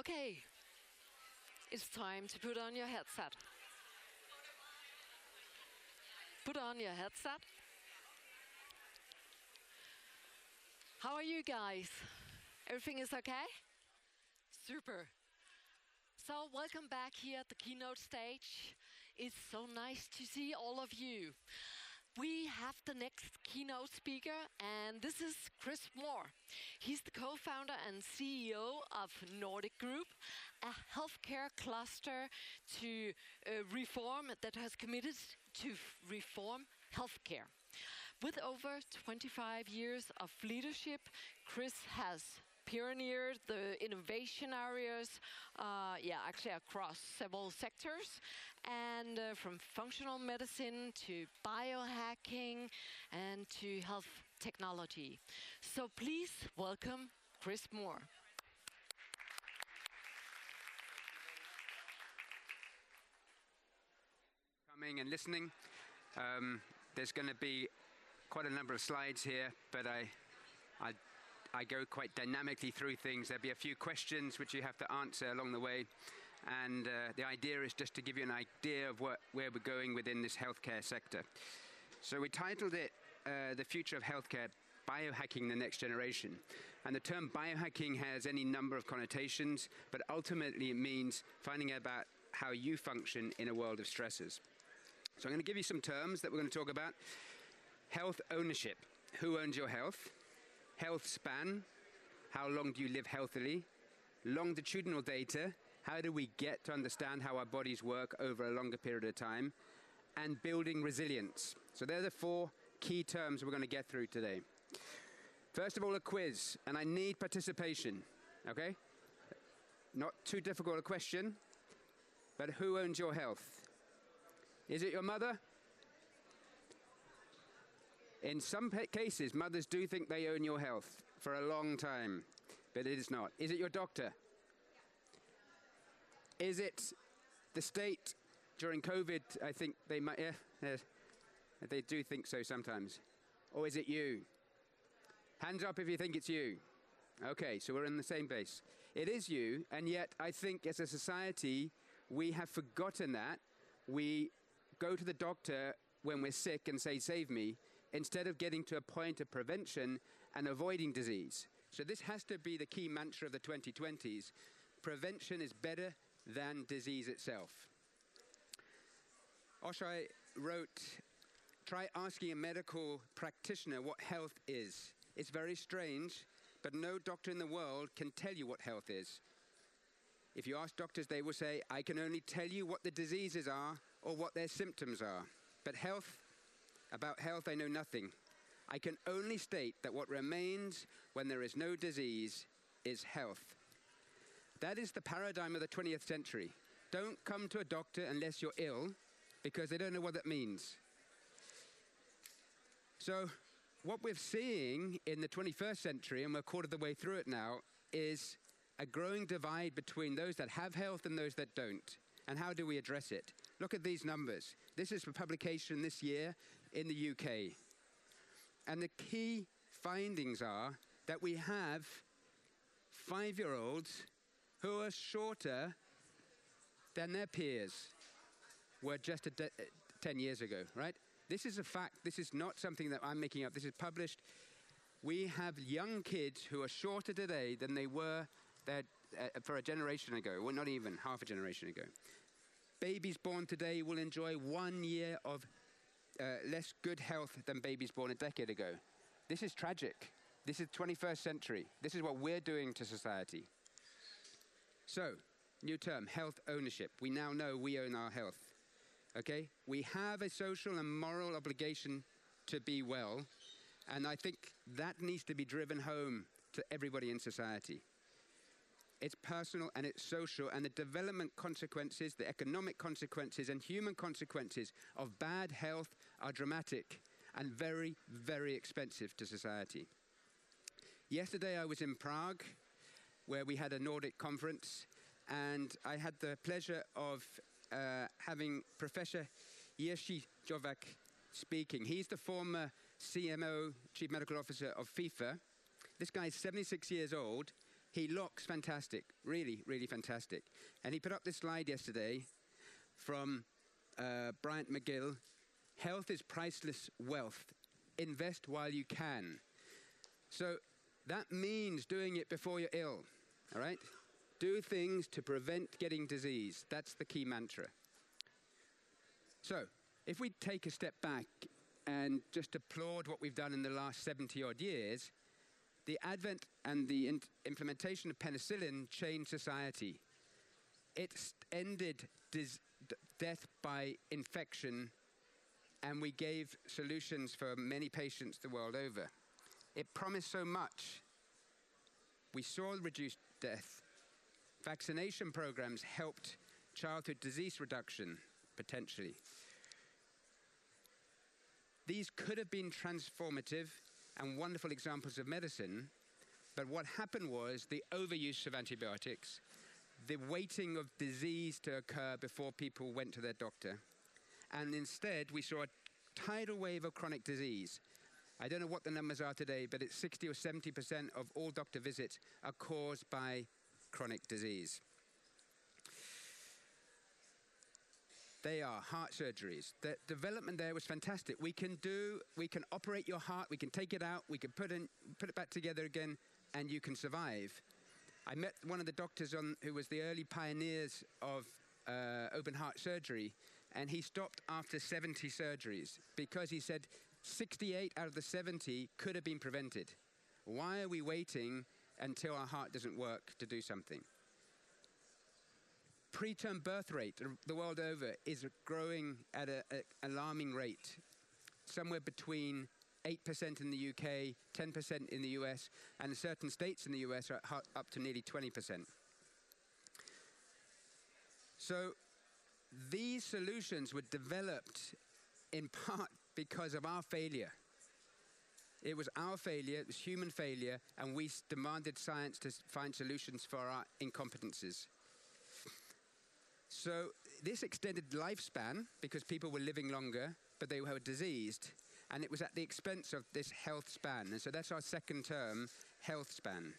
Okay, it's time to put on your headset. Put on your headset. How are you guys? Everything is okay? Super. So welcome back here at the keynote stage. It's so nice to see all of you. We have the next keynote speaker, and this is Chris Moore. He's the co-founder and CEO of Nordic Group, a healthcare cluster to reform that has committed to reform healthcare. With over 25 years of leadership, Chris has pioneered the innovation areas, actually across several sectors, and from functional medicine to biohacking and to health technology. So please welcome Chris Moore. Coming and listening. There's going to be quite a number of slides here, but I go quite dynamically through things. There'll be a few questions which you have to answer along the way. And the idea is just to give you an idea of where we're going within this healthcare sector. So we titled it The Future of Healthcare, Biohacking the Next Generation. And the term biohacking has any number of connotations, but ultimately it means finding out about how you function in a world of stressors. So I'm going to give you some terms that we're going to talk about. Health ownership. Who owns your health? Health span, how long do you live healthily? Longitudinal data, how do we get to understand how our bodies work over a longer period of time? And building resilience. So they're the four key terms we're going to get through today. First of all, a quiz, and I need participation, okay? Not too difficult a question, but who owns your health? Is it your mother? In some cases, mothers do think they own your health for a long time, but it is not. Is it your doctor? Is it the state during COVID? I think they might, they do think so sometimes. Or is it you? Hands up if you think it's you. Okay, so we're in the same base. It is you, and yet I think as a society, we have forgotten that. We go to the doctor when we're sick and say, save me, instead of getting to a point of prevention and avoiding disease. So this has to be the key mantra of the 2020s. Prevention is better than disease itself. Oshai wrote, try asking a medical practitioner what health is. It's very strange, but no doctor in the world can tell you what health is. If you ask doctors, they will say, I can only tell you what the diseases are or what their symptoms are. But about health, I know nothing. I can only state that what remains when there is no disease is health. That is the paradigm of the 20th century. Don't come to a doctor unless you're ill, because they don't know what that means. So what we're seeing in the 21st century, and we're a quarter of the way through it now, is a growing divide between those that have health and those that don't. And how do we address it? Look at these numbers. This is for publication this year in the UK. And the key findings are that we have 5-year-olds who are shorter than their peers were just 10 years ago, right? This is a fact. This is not something that I'm making up. This is published. We have young kids who are shorter today than they were for a generation ago, well, not even half a generation ago. Babies born today will enjoy 1 year of less good health than babies born a decade ago. This is tragic. This is 21st century. This is what we're doing to society. So, new term, health ownership. We now know we own our health. Okay? We have a social and moral obligation to be well, and I think that needs to be driven home to everybody in society. It's personal and it's social, and the development consequences, the economic consequences and human consequences of bad health are dramatic and very, very expensive to society. Yesterday I was in Prague, where we had a Nordic conference, and I had the pleasure of having Professor Jerzy Jovak speaking. He's the former CMO, Chief Medical Officer of FIFA. This guy is 76 years old. He looks fantastic, really, really fantastic. And he put up this slide yesterday from Bryant McGill. Health is priceless wealth. Invest while you can. So that means doing it before you're ill, all right? Do things to prevent getting disease. That's the key mantra. So if we take a step back and just applaud what we've done in the last 70-odd years, the advent and the implementation of penicillin changed society. It ended death by infection, and we gave solutions for many patients the world over. It promised so much. We saw reduced death. Vaccination programs helped childhood disease reduction, potentially. These could have been transformative and wonderful examples of medicine, but what happened was the overuse of antibiotics, the waiting of disease to occur before people went to their doctor, and instead we saw a tidal wave of chronic disease. I don't know what the numbers are today, but it's 60 or 70% of all doctor visits are caused by chronic disease. They are heart surgeries. The development there was fantastic. We can operate your heart, we can take it out, we can put it back together again, and you can survive. I met one of the doctors who was the early pioneers of open heart surgery, and he stopped after 70 surgeries because he said 68 out of the 70 could have been prevented. Why are we waiting until our heart doesn't work to do something? Preterm birth rate the world over is growing at an alarming rate, somewhere between 8% in the UK, 10% in the US, and certain states in the US are up to nearly 20%. So these solutions were developed in part because of our failure. It was our failure, it was human failure, and we demanded science to find solutions for our incompetences. So this extended lifespan because people were living longer, but they were diseased, and it was at the expense of this health span. And so that's our second term, health span.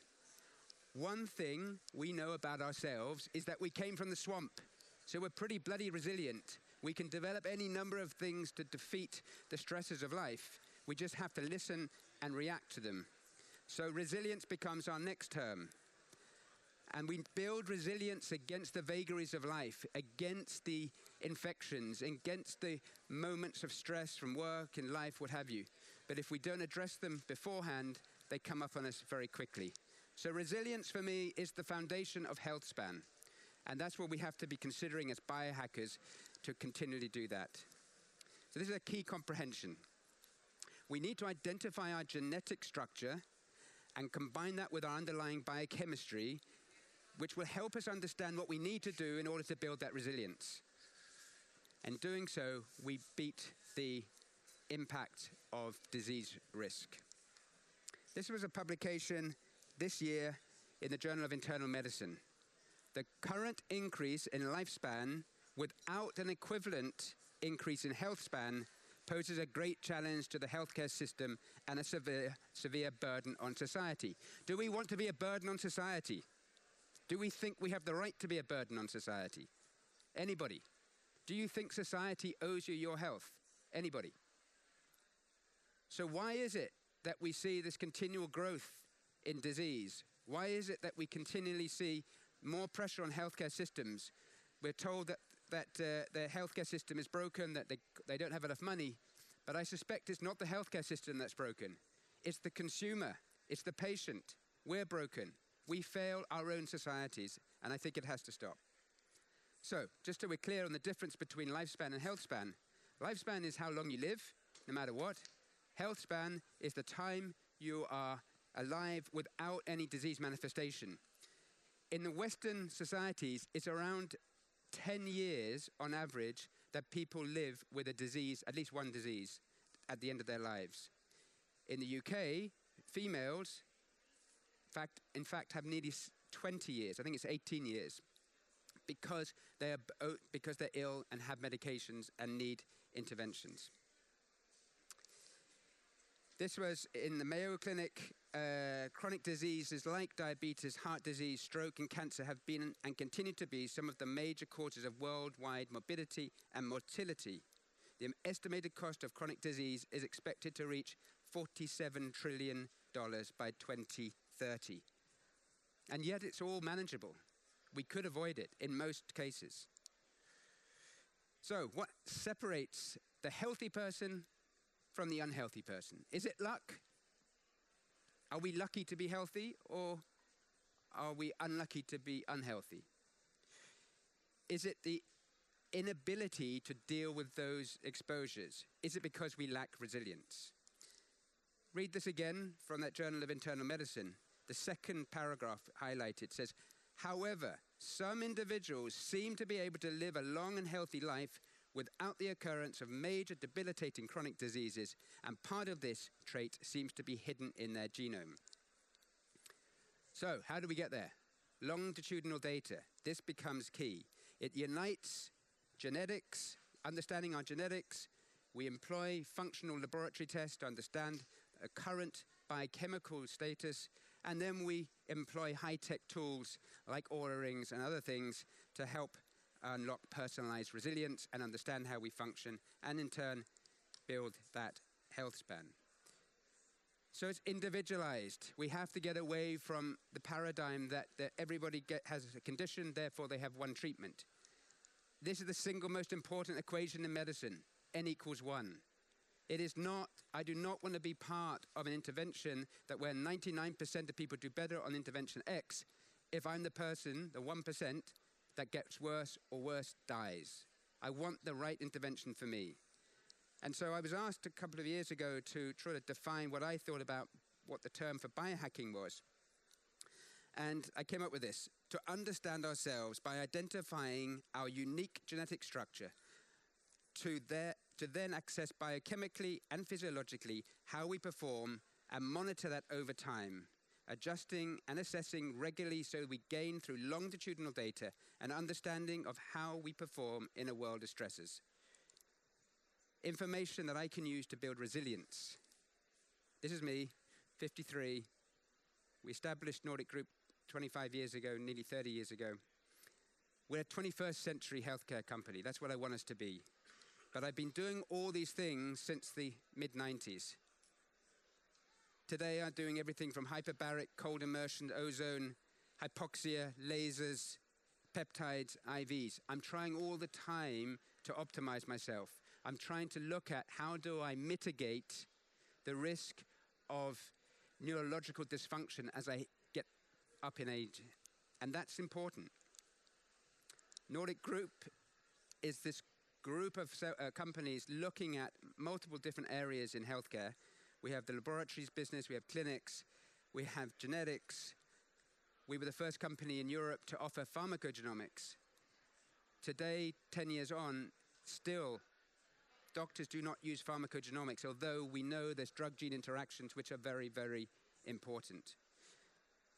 One thing we know about ourselves is that we came from the swamp, so we're pretty bloody resilient. We can develop any number of things to defeat the stresses of life. We just have to listen and react to them. So resilience becomes our next term. And we build resilience against the vagaries of life, against the infections, against the moments of stress from work and life, what have you. But if we don't address them beforehand, they come up on us very quickly. So resilience for me is the foundation of health span. And that's what we have to be considering as biohackers to continually do that. So this is a key comprehension. We need to identify our genetic structure and combine that with our underlying biochemistry, which will help us understand what we need to do in order to build that resilience. And doing so, we beat the impact of disease risk. This was a publication this year in the Journal of Internal Medicine. The current increase in lifespan without an equivalent increase in health span poses a great challenge to the healthcare system and a severe burden on society. Do we want to be a burden on society? Do we think we have the right to be a burden on society? Anybody? Do you think society owes you your health? Anybody? So why is it that we see this continual growth in disease? Why is it that we continually see more pressure on healthcare systems? We're told that the healthcare system is broken, that they don't have enough money. But I suspect it's not the healthcare system that's broken. It's the consumer. It's the patient. We're broken. We fail our own societies, and I think it has to stop. So, just so we're clear on the difference between lifespan and health span. Lifespan is how long you live, no matter what. Health span is the time you are alive without any disease manifestation. In the Western societies, it's around 10 years on average that people live with a disease, at least one disease, at the end of their lives. In the UK, females, in fact, have nearly 20 years. I think it's 18 years, because they're ill and have medications and need interventions. This was in the Mayo Clinic chronic diseases like diabetes, heart disease, stroke, and cancer have been and continue to be some of the major causes of worldwide morbidity and mortality. The estimated cost of chronic disease is expected to reach $47 trillion by 2030. And yet it's all manageable. We could avoid it in most cases. So what separates the healthy person from the unhealthy person? Is it luck? Are we lucky to be healthy, or are we unlucky to be unhealthy? Is it the inability to deal with those exposures? Is it because we lack resilience? Read this again from that Journal of Internal Medicine. The second paragraph highlighted says, however, some individuals seem to be able to live a long and healthy life without the occurrence of major debilitating chronic diseases, and part of this trait seems to be hidden in their genome. So, how do we get there? Longitudinal data. This becomes key. It unites genetics, understanding our genetics. We employ functional laboratory tests to understand a current biochemical status, and then we employ high-tech tools like Oura rings and other things to help unlock personalized resilience and understand how we function, and in turn build that health span. So it's individualized. We have to get away from the paradigm that everybody has a condition, therefore they have one treatment. This is the single most important equation in medicine, N equals 1. It is not, I do not want to be part of an intervention that where 99% of people do better on intervention X, if I'm the person, the 1%, that gets worse or worse dies. I want the right intervention for me. And so I was asked a couple of years ago to try to define what I thought about what the term for biohacking was. And I came up with this: to understand ourselves by identifying our unique genetic structure, to then access biochemically and physiologically how we perform and monitor that over time, adjusting and assessing regularly so we gain through longitudinal data an understanding of how we perform in a world of stresses. Information that I can use to build resilience. This is me, 53. We established Nordic Group 25 years ago, nearly 30 years ago. We're a 21st century healthcare company. That's what I want us to be. But I've been doing all these things since the mid-90s. Today I'm doing everything from hyperbaric, cold immersion, ozone, hypoxia, lasers, peptides, IVs. I'm trying all the time to optimize myself. I'm trying to look at how do I mitigate the risk of neurological dysfunction as I get up in age. And that's important. Nordic Group is this group of companies looking at multiple different areas in healthcare. We have the laboratories business, we have clinics, we have genetics. We were the first company in Europe to offer pharmacogenomics. Today, 10 years on, still, doctors do not use pharmacogenomics, although we know there's drug-gene interactions which are very, very important.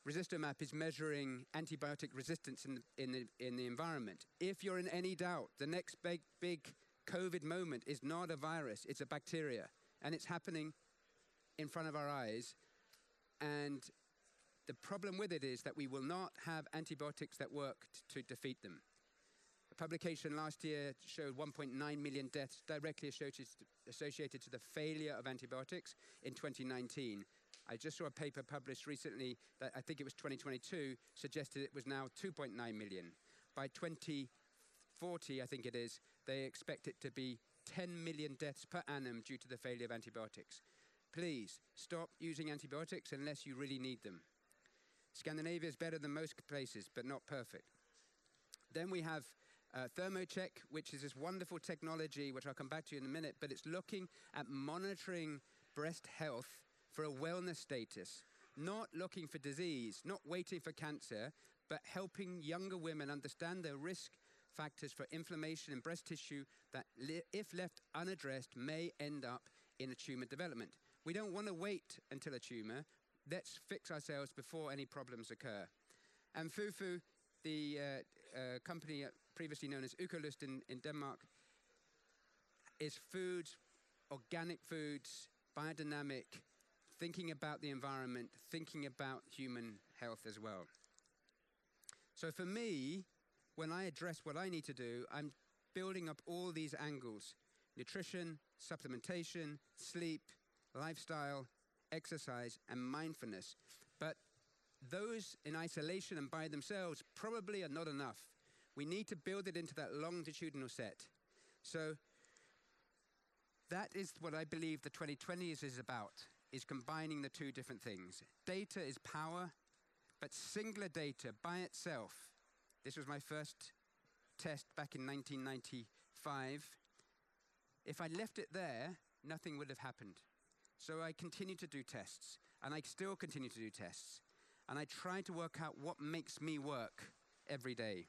Resistomap is measuring antibiotic resistance in the environment. If you're in any doubt, the next big COVID moment is not a virus, it's a bacteria. And it's happening in front of our eyes. And the problem with it is that we will not have antibiotics that work to defeat them. A publication last year showed 1.9 million deaths directly associated to the failure of antibiotics in 2019. I just saw a paper published recently that I think it was 2022, suggested it was now 2.9 million. By 2040, I think it is, they expect it to be 10 million deaths per annum due to the failure of antibiotics. Please stop using antibiotics unless you really need them. Scandinavia is better than most places, but not perfect. Then we have ThermoCheck, which is this wonderful technology, which I'll come back to in a minute, but it's looking at monitoring breast health for a wellness status, not looking for disease, not waiting for cancer, but helping younger women understand their risk factors for inflammation in breast tissue that, if left unaddressed, may end up in a tumor development. We don't want to wait until a tumor. Let's fix ourselves before any problems occur. And Fufu, the company previously known as Ukolust in Denmark, is foods, organic foods, biodynamic, thinking about the environment, thinking about human health as well. So for me, when I address what I need to do, I'm building up all these angles: nutrition, supplementation, sleep, lifestyle, exercise, and mindfulness. But those in isolation and by themselves probably are not enough. We need to build it into that longitudinal set. So that is what I believe the 2020s is about, is combining the two different things. Data is power, but singular data by itself, this was my first test back in 1995. If I left it there, nothing would have happened. So I continued to do tests, and I still continue to do tests. And I try to work out what makes me work every day.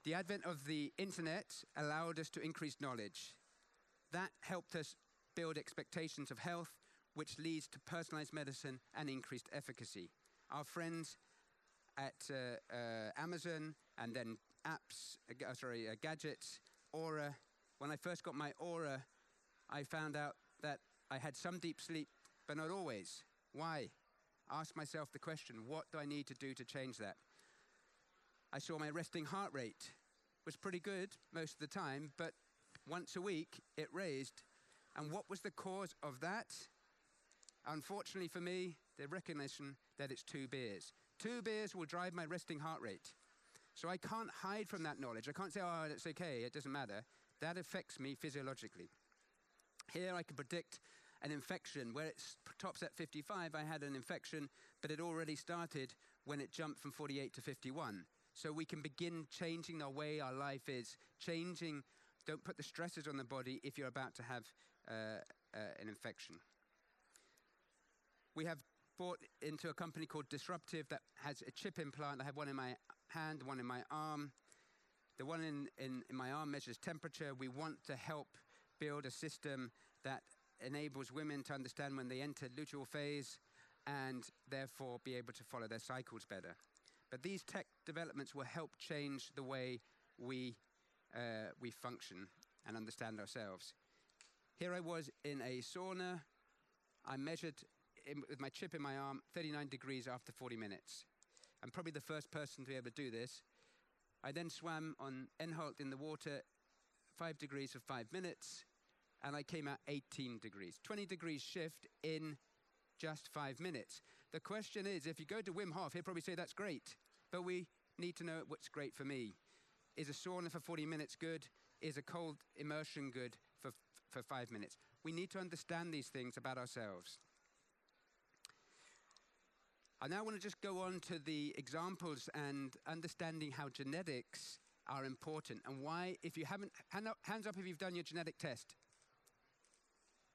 The advent of the internet allowed us to increase knowledge. That helped us build expectations of health, which leads to personalized medicine and increased efficacy. Our friends at Amazon, and then apps, gadgets, Aura. When I first got my Aura, I found out that I had some deep sleep, but not always. Why? Ask myself the question, what do I need to do to change that? I saw my resting heart rate was pretty good most of the time, but once a week it raised. And what was the cause of that? Unfortunately for me, the recognition that it's 2 beers. 2 beers will drive my resting heart rate. So I can't hide from that knowledge. I can't say, oh, it's okay, it doesn't matter. That affects me physiologically. Here I can predict an infection. Where it tops at 55, I had an infection, but it already started when it jumped from 48 to 51. So we can begin changing the way our life is, changing. Don't put the stresses on the body if you're about to have an infection. We have bought into a company called Disruptive that has a chip implant. I have one in my hand, one in my arm. The one in my arm measures temperature. We want to help build a system that enables women to understand when they enter luteal phase and therefore be able to follow their cycles better. But these tech developments will help change the way we function and understand ourselves. Here I was in a sauna. I measured with my chip in my arm 39 degrees after 40 minutes. I'm probably the first person to be able to do this. I then swam on Enholt in the water 5 degrees for 5 minutes, and I came out 18 degrees. 20 degrees shift in just 5 minutes. The question is, if you go to Wim Hof, he'll probably say that's great, but we need to know what's great for me. Is a sauna for 40 minutes good? Is a cold immersion good for 5 minutes? We need to understand these things about ourselves. I now want to just go on to the examples and understanding how genetics are important and why, if you haven't, hands up if you've done your genetic test.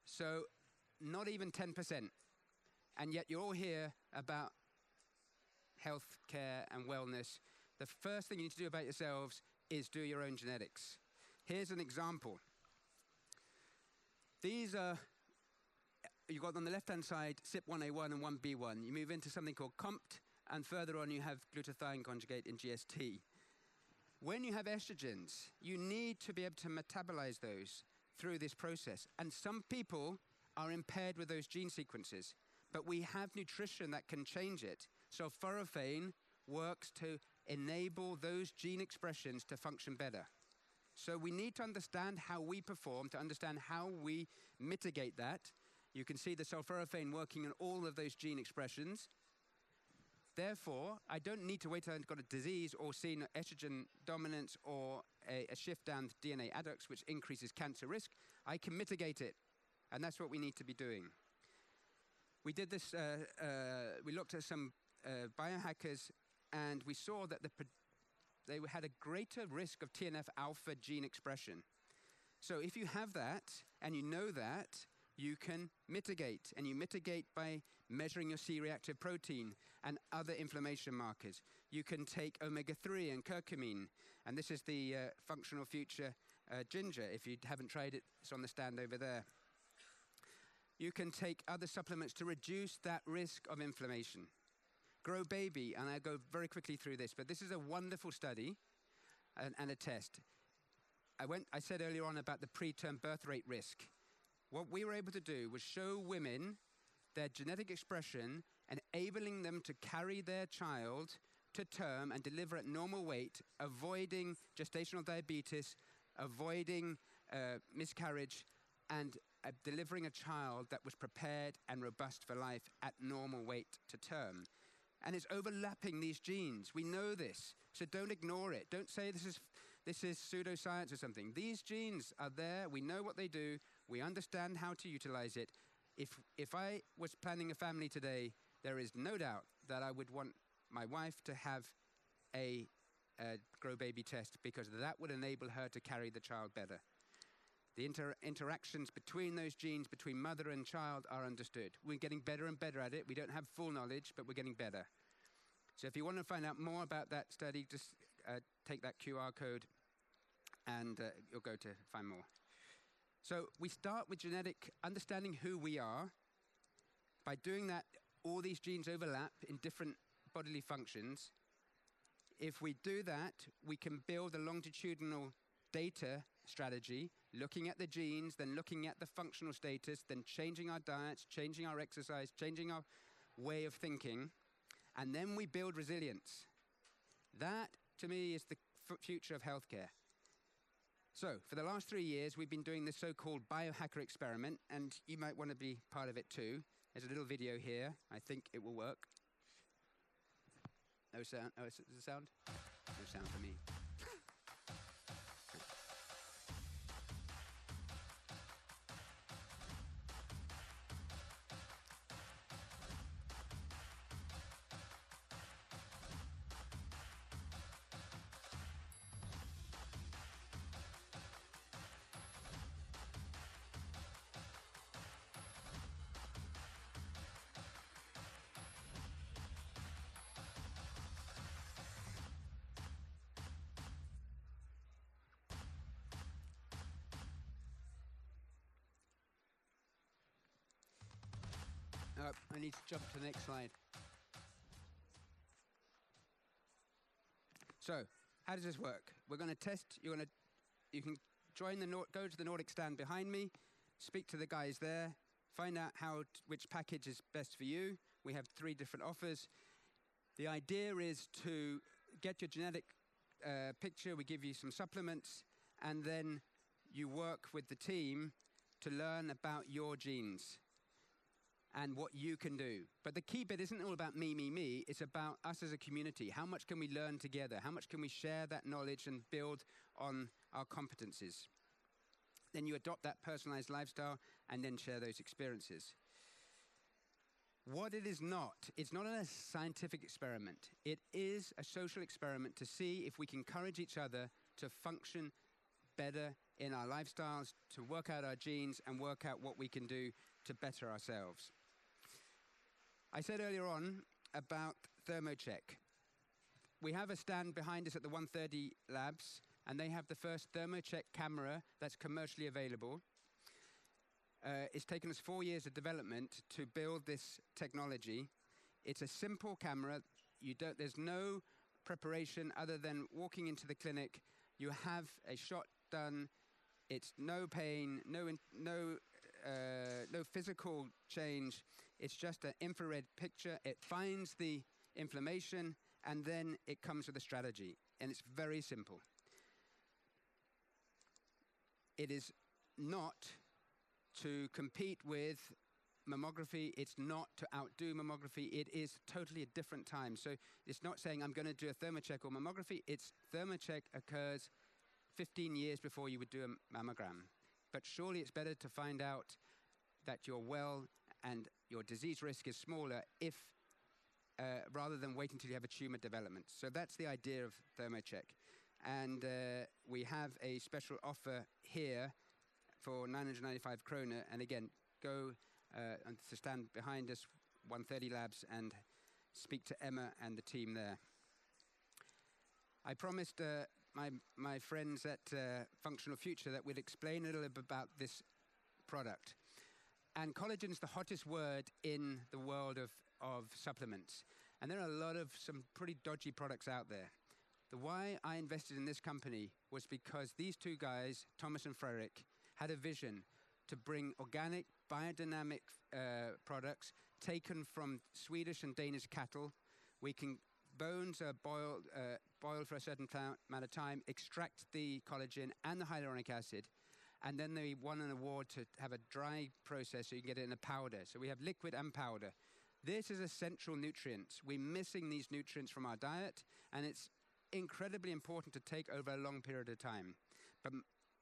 So not even 10%. And yet you're all here about health care and wellness. The first thing you need to do about yourselves is do your own genetics. Here's an example. These are, you've got on the left-hand side CYP1A1 and 1B1. You move into something called COMT, and further on you have glutathione conjugate in GST. When you have estrogens, you need to be able to metabolize those through this process. And some people are impaired with those gene sequences, but we have nutrition that can change it. So sulforaphane works to enable those gene expressions to function better. So we need to understand how we perform, to understand how we mitigate that. You can see the sulforaphane working on all of those gene expressions. Therefore, I don't need to wait until I've got a disease or seen estrogen dominance or a shift down DNA adducts, which increases cancer risk. I can mitigate it, and that's what we need to be doing. We did this, we looked at some biohackers, and we saw that they had a greater risk of TNF-alpha gene expression. So if you have that, and you know that, you can mitigate, and you mitigate by measuring your C-reactive protein and other inflammation markers. You can take omega-3 and curcumine, and this is the Functional Future ginger. If you haven't tried it, it's on the stand over there. You can take other supplements to reduce that risk of inflammation. GrowBaby, and I'll go very quickly through this, but this is a wonderful study and a test. I said earlier on about the preterm birth rate risk. What we were able to do was show women their genetic expression, enabling them to carry their child to term and deliver at normal weight, avoiding gestational diabetes, avoiding miscarriage, and delivering a child that was prepared and robust for life at normal weight to term. And it's overlapping these genes. We know this, so don't ignore it. Don't say this is pseudoscience or something. These genes are there. We know what they do. We understand how to utilize it. If I was planning a family today, there is no doubt that I would want my wife to have a GrowBaby test, because that would enable her to carry the child better. The interactions between those genes, between mother and child, are understood. We're getting better and better at it. We don't have full knowledge, but we're getting better. So if you want to find out more about that study, just take that QR code and you'll go to find more. So we start with genetic, understanding who we are. By doing that, all these genes overlap in different bodily functions. If we do that, we can build a longitudinal data strategy, looking at the genes, then looking at the functional status, then changing our diets, changing our exercise, changing our way of thinking, and then we build resilience. That, to me, is the future of healthcare. So, for the last 3 years, we've been doing this so-called biohacker experiment, and you might want to be part of it too. There's a little video here. I think it will work. No sound? Oh, is it sound? No sound for me. I need to jump to the next slide. So, how does this work? We're going to test. You can join go to the Nordic stand behind me, speak to the guys there, find out which package is best for you. We have 3 different offers. The idea is to get your genetic picture. We give you some supplements, and then you work with the team to learn about your genes and what you can do. But the key bit isn't all about me, me, me. It's about us as a community. How much can we learn together? How much can we share that knowledge and build on our competencies? Then you adopt that personalized lifestyle and then share those experiences. What it is not, it's not a scientific experiment. It is a social experiment to see if we can encourage each other to function better in our lifestyles, to work out our genes and work out what we can do to better ourselves. I said earlier on about ThermoCheck. We have a stand behind us at the 130 Labs, and they have the first ThermoCheck camera that's commercially available. It's taken us 4 years of development to build this technology. It's a simple camera. There's no preparation other than walking into the clinic. You have a shot done. It's no pain, no physical change. It's just an infrared picture. It finds the inflammation, and then it comes with a strategy. And it's very simple. It is not to compete with mammography. It's not to outdo mammography. It is totally a different time. So it's not saying I'm going to do a ThermoCheck or mammography. It's ThermoCheck occurs 15 years before you would do a mammogram. But surely it's better to find out that you're well and your disease risk is smaller rather than waiting until you have a tumor development. So that's the idea of ThermoCheck. And we have a special offer here for 995 kroner. And again, go to stand behind us, 130 Labs, and speak to Emma and the team there. I promised my friends at Functional Future that we'd explain a little bit about this product. And collagen is the hottest word in the world of supplements. And there are a lot of some pretty dodgy products out there. The why I invested in this company was because these 2 guys, Thomas and Frederick, had a vision to bring organic biodynamic products taken from Swedish and Danish cattle. Bones are boiled for a certain amount of time, extract the collagen and the hyaluronic acid, and then they won an award to have a dry process so you can get it in a powder. So we have liquid and powder. This is essential nutrients. We're missing these nutrients from our diet, and it's incredibly important to take over a long period of time. But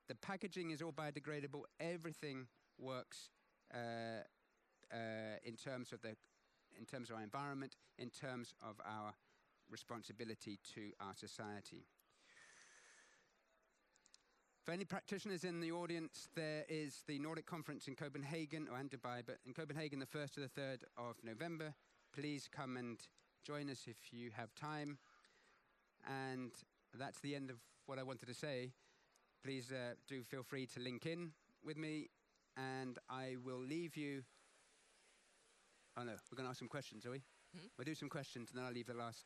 the packaging is all biodegradable. Everything works in terms of our environment, in terms of our responsibility to our society. For any practitioners in the audience, there is the Nordic conference in Copenhagen, and Dubai, but in Copenhagen the 1st to the 3rd of November. Please come and join us if you have time. And that's the end of what I wanted to say. Please do feel free to link in with me, and I will leave you. Oh no, we're going to ask some questions, are we? Mm-hmm. We'll do some questions, and then I'll leave the last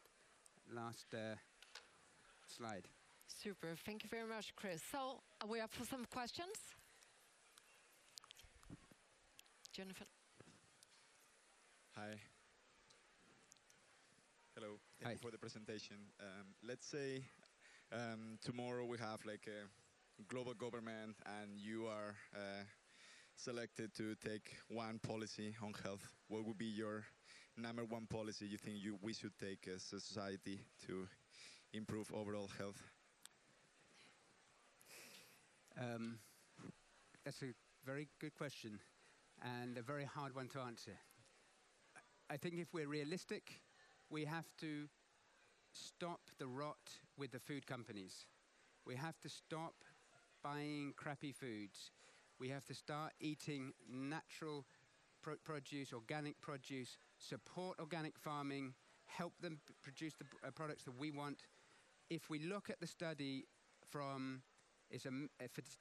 slide. Super, thank you very much, Chris. So, are we up for some questions? Jonathan. Hi. Hello, thank you for the presentation. Let's say tomorrow we have like a global government and you are selected to take one policy on health. What would be your #1 policy you think we should take as a society to improve overall health? That's a very good question and a very hard one to answer. I think if we're realistic, we have to stop the rot with the food companies. We have to stop buying crappy foods. We have to start eating natural produce, organic produce, support organic farming, help them produce the products that we want. If we look at the study from, it's a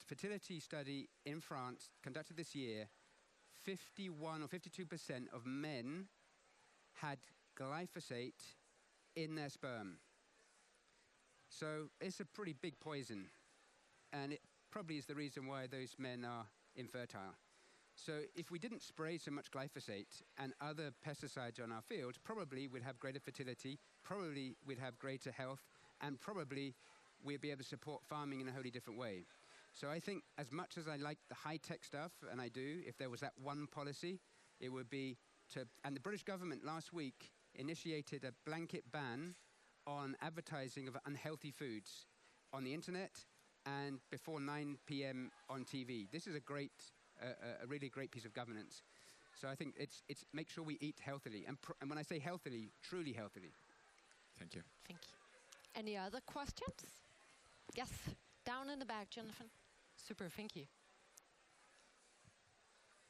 fertility study in France conducted this year, 51 or 52% of men had glyphosate in their sperm. So it's a pretty big poison, and it probably is the reason why those men are infertile. So if we didn't spray so much glyphosate and other pesticides on our fields, probably we'd have greater fertility, probably we'd have greater health, and probably we'd be able to support farming in a wholly different way. So I think as much as I like the high-tech stuff, and I do, if there was that one policy, it would be to, and the British government last week initiated a blanket ban on advertising of unhealthy foods on the internet and before 9 p.m. on TV. This is a really great piece of governance. So I think it's make sure we eat healthily. And when I say healthily, truly healthily. Thank you. Thank you. Any other questions? Yes, down in the back, Jonathan. Super, thank you.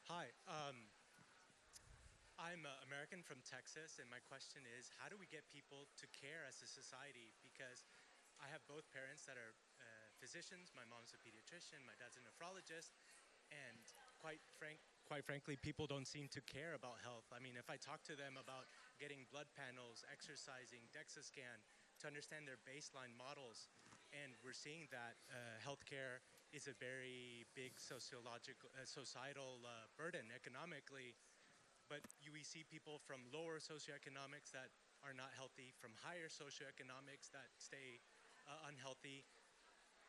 Hi, I'm American from Texas, and my question is, how do we get people to care as a society? Because I have both parents that are physicians. My mom's a pediatrician, my dad's a nephrologist, and quite frankly, people don't seem to care about health. I mean, if I talk to them about getting blood panels, exercising, DEXA scan, to understand their baseline models, and we're seeing that healthcare is a very big societal burden economically, but we see people from lower socioeconomics that are not healthy, from higher socioeconomics that stay unhealthy.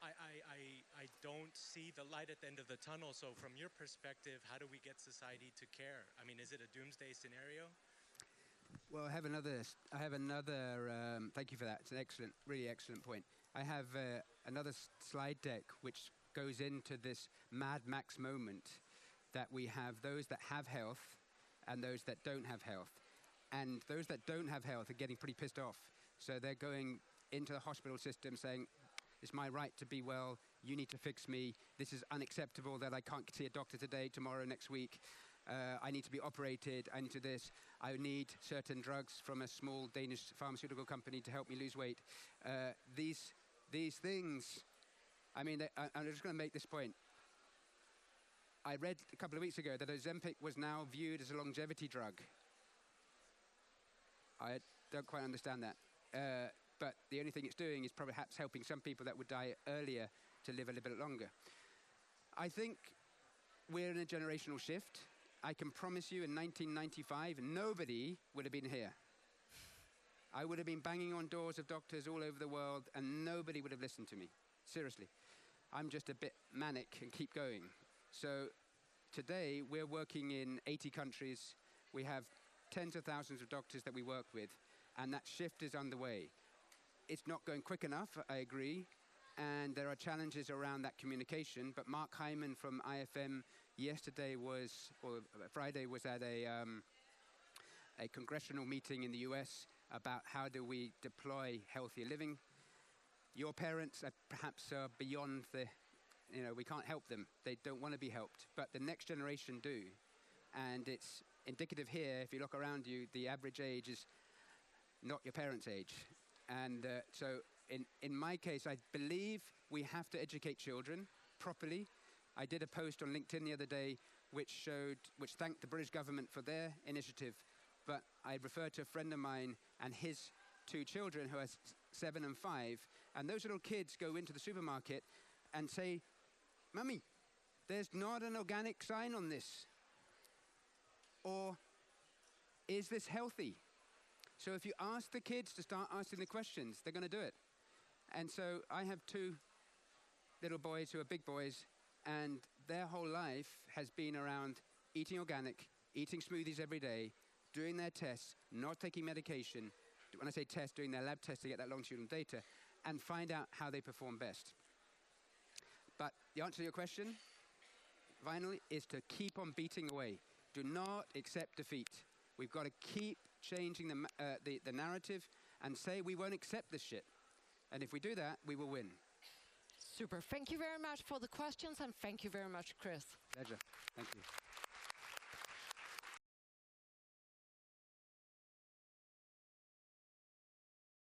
I don't see the light at the end of the tunnel. So from your perspective, how do we get society to care? I mean, is it a doomsday scenario? Well, I have another, thank you for that. It's an excellent, really excellent point. I have another slide deck which goes into this Mad Max moment that we have those that have health and those that don't have health. And those that don't have health are getting pretty pissed off. So they're going into the hospital system saying, it's my right to be well, you need to fix me, this is unacceptable that I can't see a doctor today, tomorrow, next week, I need to be operated, I need to this, I need certain drugs from a small Danish pharmaceutical company to help me lose weight. These things, I mean, I'm just going to make this point. I read a couple of weeks ago that Ozempic was now viewed as a longevity drug. I don't quite understand that. But the only thing it's doing is perhaps helping some people that would die earlier to live a little bit longer. I think we're in a generational shift. I can promise you in 1995, nobody would have been here. I would have been banging on doors of doctors all over the world and nobody would have listened to me. Seriously. I'm just a bit manic and keep going. So today we're working in 80 countries. We have tens of thousands of doctors that we work with, and that shift is underway. It's not going quick enough, I agree, and there are challenges around that communication, but Mark Hyman from IFM Friday was at a congressional meeting in the US about how do we deploy healthier living. Your parents are perhaps beyond the, we can't help them. They don't want to be helped, but the next generation do. And it's indicative here, if you look around you, the average age is not your parents' age. And so in my case, I believe we have to educate children properly. I did a post on LinkedIn the other day which thanked the British government for their initiative, but I referred to a friend of mine and his 2 children who are 7 and 5, and those little kids go into the supermarket and say, "Mummy, there's not an organic sign on this." Or, "Is this healthy?" So if you ask the kids to start asking the questions, they're going to do it. And so I have 2 little boys who are big boys, and their whole life has been around eating organic, eating smoothies every day, doing their tests, not taking medication. When I say test, doing their lab tests to get that longitudinal data, and find out how they perform best. But the answer to your question, finally, is to keep on beating away. Do not accept defeat. We've got to keep changing the narrative and say we won't accept this shit. And if we do that, we will win. Super. Thank you very much for the questions, and thank you very much, Chris. Pleasure. Thank you.